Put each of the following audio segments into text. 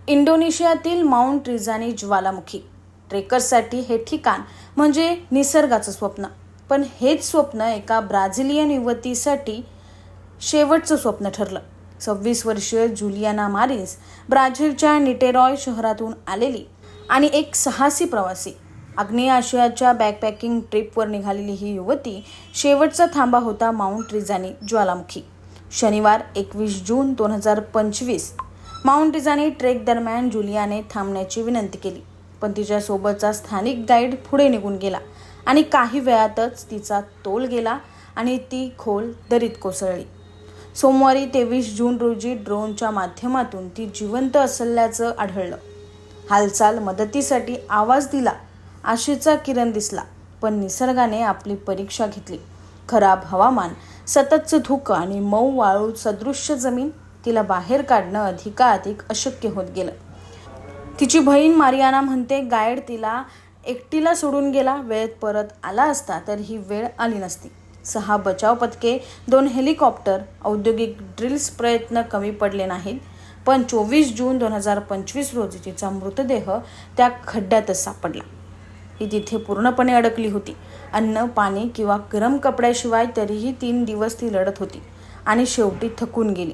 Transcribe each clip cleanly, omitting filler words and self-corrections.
इंडोनेशियातील mount रिझानी ज्वालामुखी ट्रेकर्ससाठी हे ठिकाण म्हणजे निसर्गाचं स्वप्न. पण हेच स्वप्न एका ब्राझिलियन युवतीसाठी शेवटचं स्वप्न ठरलं. 26 वर्षीय जुलियाना मारिन्स ब्राझीलच्या निटेरॉय शहरातून आलेली आणि एक साहसी प्रवासी. आग्नेय आशियाच्या बॅकपॅकिंग ट्रिपवर निघालेली ही युवती शेवटचा थांबा होता माउंट रिझानी ज्वालामुखी. शनिवार 21 जून 2025 माउंट रिझानी ट्रेक दरम्यान जुलियाने थांबण्याची विनंती केली, पण तिच्यासोबतचा स्थानिक गाईड पुढे निघून गेला आणि काही वेळातच तिचा तोल गेला आणि ती खोल दरीत कोसळली. सोमवारी 23 जून रोजी ड्रोनच्या माध्यमातून ती जिवंत असल्याचं आढळलं. हालचाल, मदतीसाठी आवाज दिला, आशेचा किरण दिसला, पण निसर्गाने आपली परीक्षा घेतली. खराब हवामान, सततचं धुकं आणि मऊ वाळू सदृश्य जमीन तिला बाहेर काढणं अधिकाधिक अशक्य होत गेलं. तिची बहीण मारियाना म्हणते, गाईड तिला एकटीला सोडून गेला. वेळेत परत आला असता तर ही वेळ आली नसती. 6 बचाव पथके, 2 हेलिकॉप्टर, औद्योगिक ड्रिल्स, प्रयत्न कमी पडले नाहीत. पण 24 जून 2025 रोजी तिचा मृतदेह त्या खड्ड्यातच सापडला. ही तिथे पूर्णपणे अडकली होती. अन्न, पाणी किंवा गरम कपड्याशिवाय. तरीही 3 दिवस ती लढत होती आणि शेवटी थकून गेली.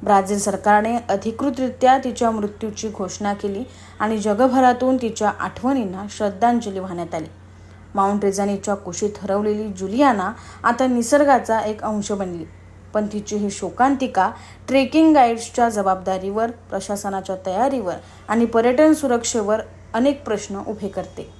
ब्राझील सरकारने अधिकृतरित्या तिच्या मृत्यूची घोषणा केली आणि जगभरातून तिच्या आठवणींना श्रद्धांजली वाहण्यात आली. माउंट रिझानीच्या कुशीत हरवलेली जुलियाना आता निसर्गाचा एक अंश बनली. पण तिची ही शोकांतिका ट्रेकिंग गाईड्सच्या जबाबदारीवर, प्रशासनाच्या तयारीवर आणि पर्यटन सुरक्षेवर अनेक प्रश्न उभे करते.